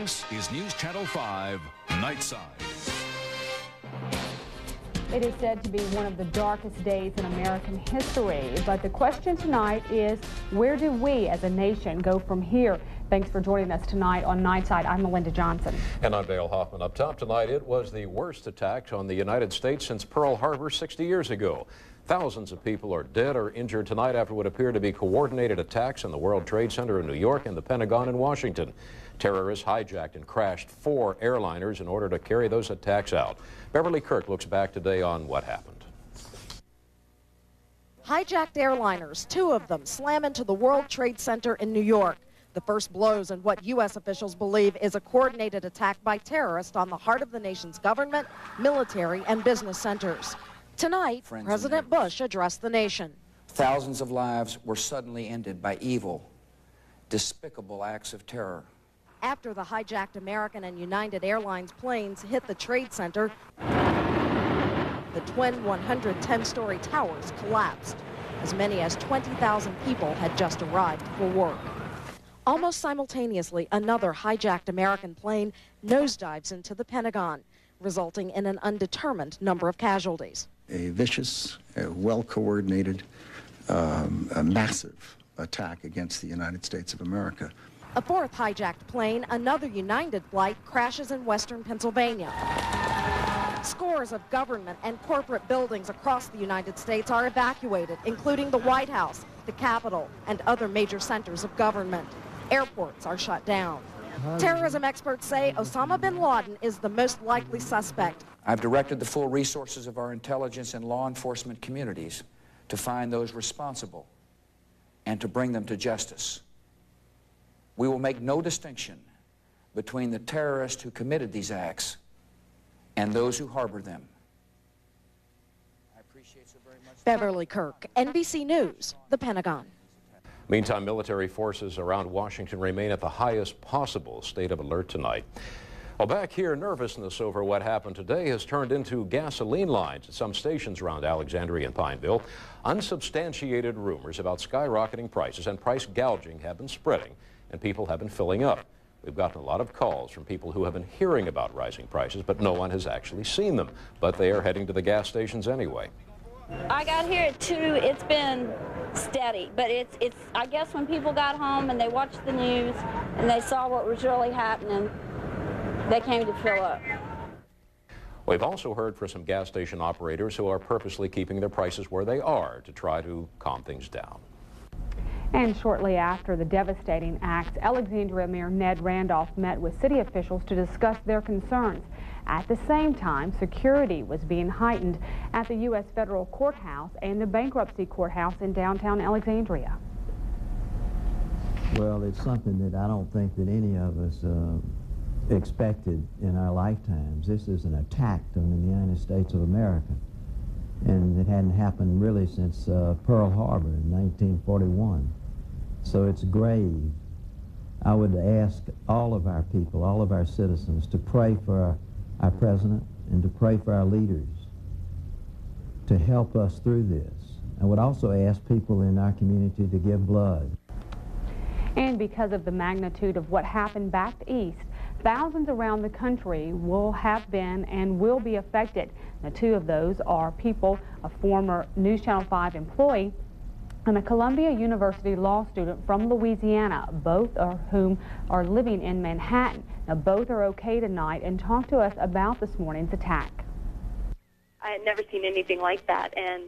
This is News Channel 5, Nightside. It is said to be one of the darkest days in American history, but the question tonight is, where do we as a nation go from here? Thanks for joining us tonight on Nightside. I'm Melinda Johnson. And I'm Dale Hoffman. Up top tonight, it was the worst attack on the United States since Pearl Harbor 60 years ago. Thousands of people are dead or injured tonight after what appear to be coordinated attacks in the World Trade Center in New York and the Pentagon in Washington. Terrorists hijacked and crashed 4 airliners in order to carry those attacks out. Beverly Kirk looks back today on what happened. Hijacked airliners, 2 of them, slam into the World Trade Center in New York. The first blows in what U.S. officials believe is a coordinated attack by terrorists on the heart of the nation's government, military, and business centers. Tonight, President Bush addressed the nation. Thousands of lives were suddenly ended by evil, despicable acts of terror. After the hijacked American and United Airlines planes hit the Trade Center, the twin 110-story towers collapsed. As many as 20,000 people had just arrived for work. Almost simultaneously, another hijacked American plane nosedives into the Pentagon, resulting in an undetermined number of casualties. A vicious, well-coordinated, a massive attack against the United States of America. A 4th hijacked plane, another United flight, crashes in western Pennsylvania. Scores of government and corporate buildings across the United States are evacuated, including the White House, the Capitol, and other major centers of government. Airports are shut down. Terrorism experts say Osama bin Laden is the most likely suspect. I've directed the full resources of our intelligence and law enforcement communities to find those responsible and to bring them to justice. We will make no distinction between the terrorists who committed these acts and those who harbor them. I appreciate so very much. Beverly Kirk, NBC News, the Pentagon. Meantime, military forces around Washington remain at the highest possible state of alert tonight. Well, back here, nervousness over what happened today has turned into gasoline lines at some stations around Alexandria and Pineville. Unsubstantiated rumors about skyrocketing prices and price gouging have been spreading, and people have been filling up. We've gotten a lot of calls from people who have been hearing about rising prices, but no one has actually seen them. But they are heading to the gas stations anyway. I got here at 2. It's been steady, but it's I guess when people got home and they watched the news and they saw what was really happening, they came to fill up. We've also heard from some gas station operators who are purposely keeping their prices where they are to try to calm things down. And shortly after the devastating acts, Alexandria Mayor Ned Randolph met with city officials to discuss their concerns. At the same time, security was being heightened at the U.S. Federal Courthouse and the Bankruptcy Courthouse in downtown Alexandria. Well, it's something that I don't think that any of us expected in our lifetimes. This is an attack on the United States of America, and it hadn't happened really since Pearl Harbor in 1941. So it's grave. I would ask all of our people, all of our citizens, to pray for our president and to pray for our leaders to help us through this. I would also ask people in our community to give blood. And because of the magnitude of what happened back east, thousands around the country will have been and will be affected. Now, 2 of those are people, a former News Channel 5 employee and a Columbia University law student from Louisiana, both of whom are living in Manhattan. Now, both are okay tonight and talk to us about this morning's attack. I had never seen anything like that, and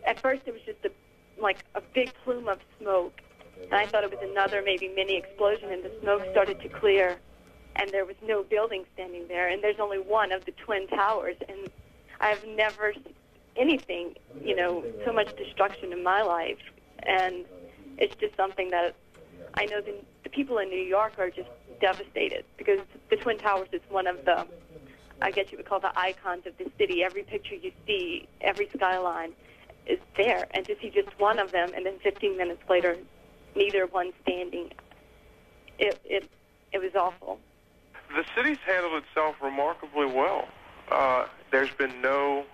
at first it was just like a big plume of smoke, and I thought it was another maybe mini explosion, and the smoke started to clear, and there was no building standing there, and there's only one of the twin towers, and I've never seen anything, you know, so much destruction in my life. And it's just something that I know the people in New York are just devastated, because the Twin Towers is one of the, I guess you would call the icons of the city. Every picture you see, every skyline is there. And to see just one of them and then 15 minutes later, neither one standing, it was awful. The city's handled itself remarkably well. There's been no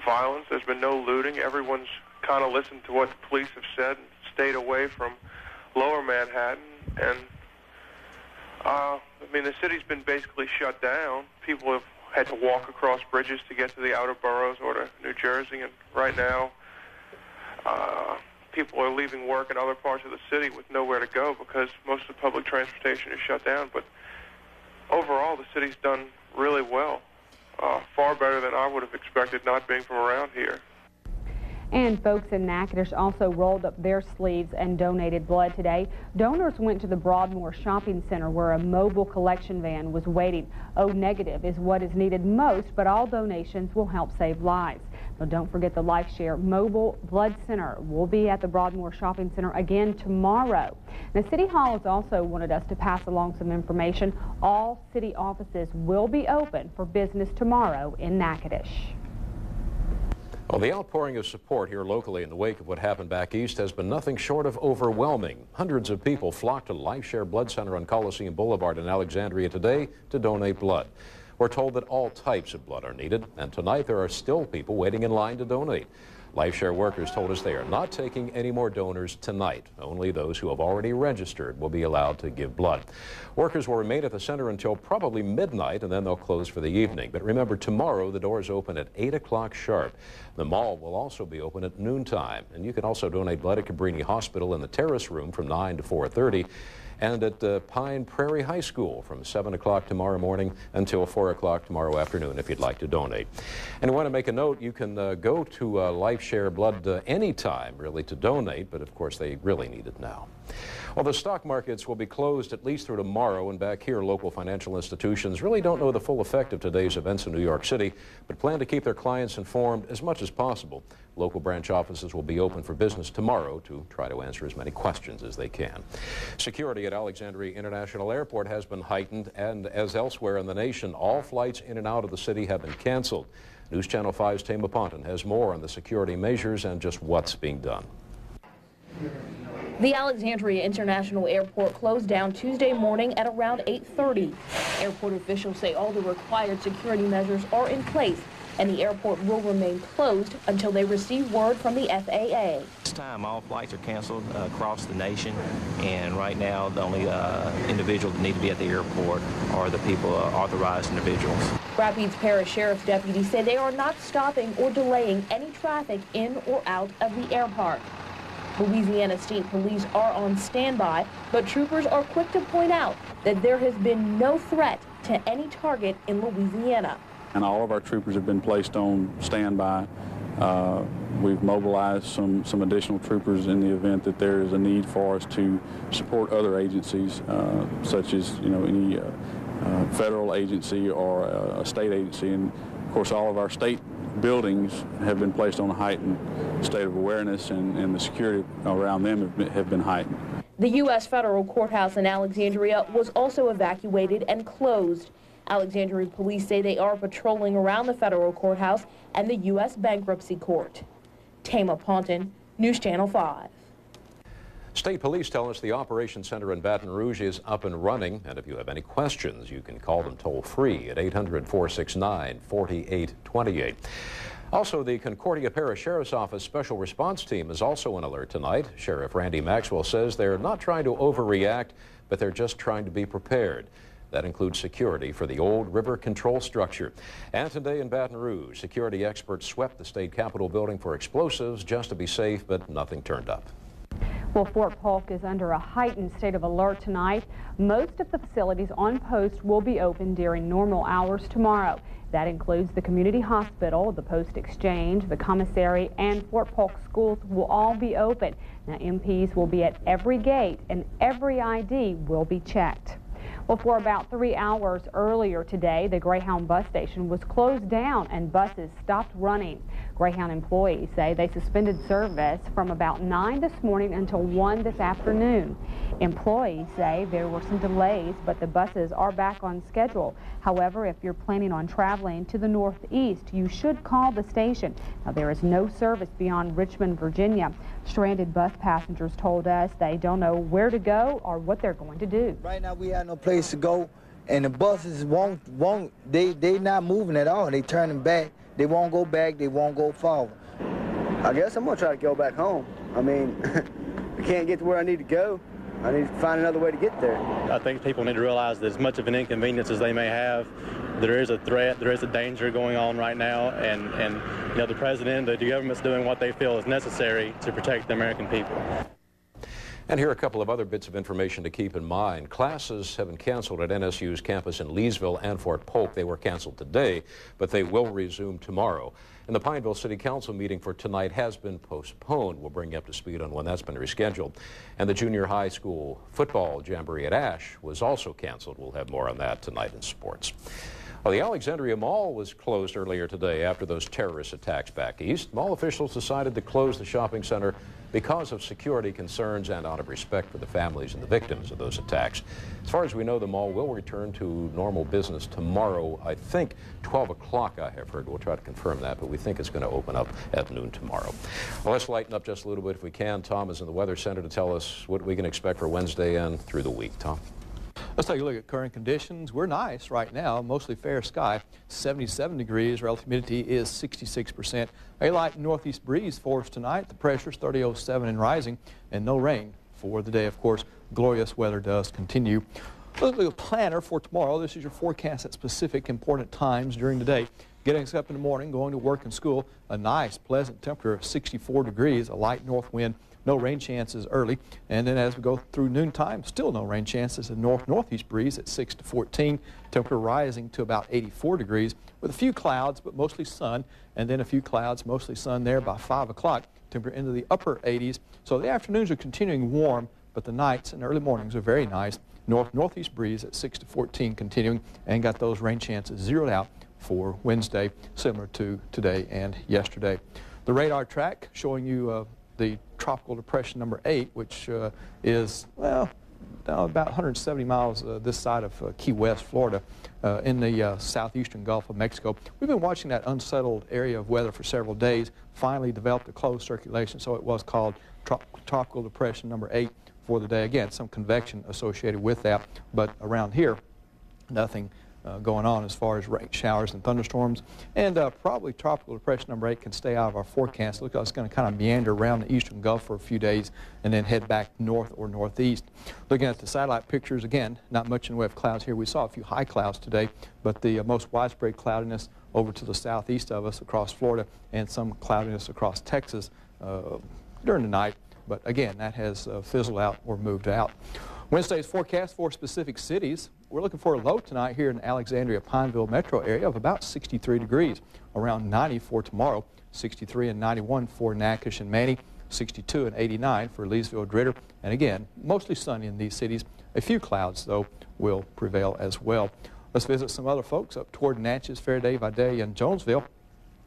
violence. There's been no looting. Everyone's kind of listened to what the police have said and stayed away from lower Manhattan. And I mean, the city's been basically shut down. People have had to walk across bridges to get to the outer boroughs or to New Jersey, and right now people are leaving work in other parts of the city with nowhere to go because most of the public transportation is shut down. But overall, the city's done really well, far better than I would have expected not being from around here. And folks in Natchitoches also rolled up their sleeves and donated blood today. Donors went to the Broadmoor Shopping Center where a mobile collection van was waiting. O negative is what is needed most, but all donations will help save lives. Now, don't forget the LifeShare Mobile Blood Center will be at the Broadmoor Shopping Center again tomorrow. Now, City Hall has also wanted us to pass along some information. All city offices will be open for business tomorrow in Natchitoches. Well, the outpouring of support here locally in the wake of what happened back east has been nothing short of overwhelming. Hundreds of people flocked to LifeShare Blood Center on Coliseum Boulevard in Alexandria today to donate blood. We're told that all types of blood are needed, and tonight there are still people waiting in line to donate. LifeShare workers told us they are not taking any more donors tonight. Only those who have already registered will be allowed to give blood. Workers will remain at the center until probably midnight, and then they'll close for the evening. But remember, tomorrow the doors open at 8 o'clock sharp. The mall will also be open at noontime, and you can also donate blood at Cabrini Hospital in the terrace room from 9 to 4:30. And at Pine Prairie High School from 7 o'clock tomorrow morning until 4 o'clock tomorrow afternoon if you'd like to donate. And I want to make a note, you can go to LifeShare Blood anytime, really, to donate, but of course they really need it now. Well, the stock markets will be closed at least through tomorrow, and back here, local financial institutions really don't know the full effect of today's events in New York City, but plan to keep their clients informed as much as possible. Local branch offices will be open for business tomorrow to try to answer as many questions as they can. Security at Alexandria International Airport has been heightened, and as elsewhere in the nation, all flights in and out of the city have been canceled. News Channel 5's Tama Ponton has more on the security measures and just what's being done. The Alexandria International Airport closed down Tuesday morning at around 8:30. Airport officials say all the required security measures are in place, and the airport will remain closed until they receive word from the FAA. This time, all flights are canceled across the nation, and right now, the only individuals that need to be at the airport are the people, authorized individuals. Rapides Parish Sheriff's deputies say they are not stopping or delaying any traffic in or out of the airport. Louisiana State Police are on standby, but troopers are quick to point out that there has been no threat to any target in Louisiana. And all of our troopers have been placed on standby. We've mobilized some additional troopers in the event that there is a need for us to support other agencies, such as any federal agency or a state agency. And of course, all of our state buildings have been placed on a heightened state of awareness, and the security around them have been heightened. The U.S. Federal Courthouse in Alexandria was also evacuated and closed. Alexandria police say they are patrolling around the federal courthouse and the U.S. Bankruptcy Court. Tama Ponton, News Channel 5. State police tell us the Operations Center in Baton Rouge is up and running, and if you have any questions, you can call them toll-free at 800-469-4828. Also, the Concordia Parish Sheriff's Office Special Response Team is also on alert tonight. Sheriff Randy Maxwell says they're not trying to overreact, but they're just trying to be prepared. That includes security for the old river control structure. And today in Baton Rouge, security experts swept the state capitol building for explosives just to be safe, but nothing turned up. Well, Fort Polk is under a heightened state of alert tonight. Most of the facilities on post will be open during normal hours tomorrow. That includes the community hospital, the post exchange, the commissary, and Fort Polk schools will all be open. Now, MPs will be at every gate and every ID will be checked. Well, for about 3 hours earlier today, the Greyhound bus station was closed down and buses stopped running. Greyhound employees say they suspended service from about 9 this morning until 1 this afternoon. Employees say there were some delays, but the buses are back on schedule. However, if you're planning on traveling to the northeast, you should call the station. Now, there is no service beyond Richmond, Virginia. Stranded bus passengers told us they don't know where to go or what they're going to do. Right now, we have no place to go, and the buses they not moving at all. They turning back. They won't go back. They won't go forward. I guess I'm gonna try to go back home. I mean, I can't get to where I need to go. I need to find another way to get there. I think people need to realize that as much of an inconvenience as they may have, there is a threat, there is a danger going on right now, and you know, the president, the government's doing what they feel is necessary to protect the American people. And here are a couple of other bits of information to keep in mind. Classes have been canceled at NSU's campus in Leesville and Fort Polk. They were canceled today, but they will resume tomorrow. And the Pineville City Council meeting for tonight has been postponed. We'll bring you up to speed on when that's been rescheduled. And the junior high school football jamboree at Ash was also canceled. We'll have more on that tonight in sports. Well, the Alexandria Mall was closed earlier today after those terrorist attacks back east. Mall officials decided to close the shopping center because of security concerns and out of respect for the families and the victims of those attacks. As far as we know, the mall will return to normal business tomorrow. I think 12 o'clock I have heard. We'll try to confirm that, but we think it's going to open up at noon tomorrow. Well, let's lighten up just a little bit if we can. Tom is in the Weather Center to tell us what we can expect for Wednesday and through the week. Tom? Let's take a look at current conditions. We're nice right now, mostly fair sky, 77 degrees, relative humidity is 66%. A light northeast breeze for us tonight. The pressure is 3007 and rising, and no rain for the day. Of course, glorious weather does continue. Let's look at the planner for tomorrow. This is your forecast at specific important times during the day. Getting us up in the morning, going to work and school, a nice, pleasant temperature of 64 degrees, a light north wind. No rain chances early, and then as we go through noontime, still no rain chances. A north-northeast breeze at 6 to 14, temperature rising to about 84 degrees with a few clouds, but mostly sun, and then a few clouds, mostly sun there by 5 o'clock, temperature into the upper 80s. So the afternoons are continuing warm, but the nights and early mornings are very nice. North-northeast breeze at 6 to 14 continuing, and got those rain chances zeroed out for Wednesday, similar to today and yesterday. The radar track showing you the tropical depression number 8, which is, well, about 170 miles this side of Key West, Florida, in the southeastern Gulf of Mexico. We've been watching that unsettled area of weather for several days, finally developed a closed circulation, so it was called tropical depression number 8 for the day. Again, some convection associated with that, but around here, nothing going on as far as rain showers and thunderstorms, and probably tropical depression number 8 can stay out of our forecast. Look, it's going to kind of meander around the eastern Gulf for a few days and then head back north or northeast. Looking at the satellite pictures, again, not much in the way of clouds here. We saw a few high clouds today, but the most widespread cloudiness over to the southeast of us across Florida, and some cloudiness across Texas during the night. But again, that has fizzled out or moved out. Wednesday's forecast for specific cities. We're looking for a low tonight here in Alexandria, Pineville metro area of about 63 degrees, around 90 for tomorrow, 63 and 91 for Natchitoches and Manny, 62 and 89 for Leesville, Dritter, and again, mostly sunny in these cities. A few clouds, though, will prevail as well. Let's visit some other folks up toward Natchez, Faraday, Vidalia, and Jonesville.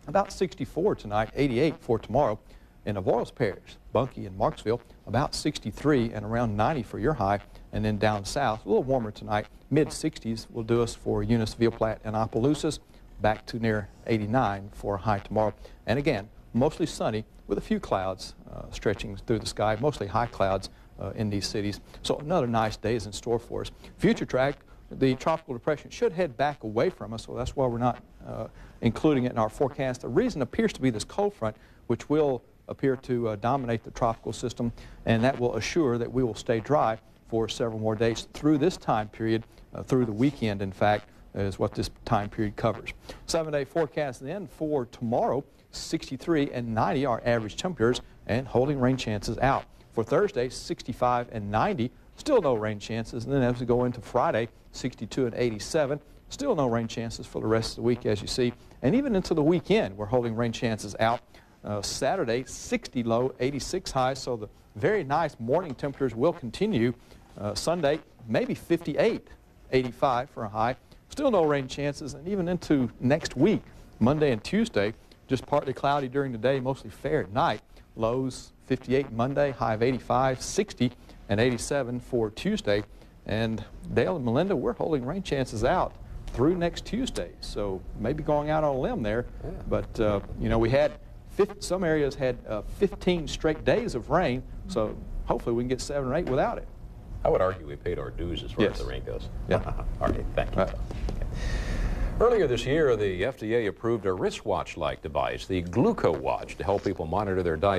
About 64 tonight, 88 for tomorrow. In Avoyelles Parish, Bunkie and Marksville, about 63 and around 90 for your high. And then down south, a little warmer tonight, mid-60s will do us for Eunice, Ville Platte, and Opelousas, back to near 89 for a high tomorrow. And again, mostly sunny with a few clouds stretching through the sky, mostly high clouds in these cities. So another nice day is in store for us. Future track, the tropical depression should head back away from us, so that's why we're not including it in our forecast. The reason appears to be this cold front, which will appear to dominate the tropical system, and that will assure that we will stay dry for several more days through this time period, through the weekend, in fact, is what this time period covers. 7-day forecast then for tomorrow, 63 and 90 are average temperatures, and holding rain chances out. For Thursday, 65 and 90, still no rain chances, and then as we go into Friday, 62 and 87, still no rain chances for the rest of the week, as you see, and even into the weekend, we're holding rain chances out. Saturday, 60 low, 86 high, so the very nice morning temperatures will continue. Sunday, maybe 58, 85 for a high. Still no rain chances, and even into next week, Monday and Tuesday, just partly cloudy during the day, mostly fair at night. Lows 58 Monday, high of 85, 60, and 87 for Tuesday. And Dale and Melinda, we're holding rain chances out through next Tuesday, so maybe going out on a limb there. Yeah. But, you know, we had some areas had 15 straight days of rain, so hopefully we can get 7 or 8 without it. I would argue we paid our dues as far as the rain goes. Yeah. All right, thank you. Earlier this year, the FDA approved a wristwatch-like device, the GlucoWatch, to help people monitor their diabetes.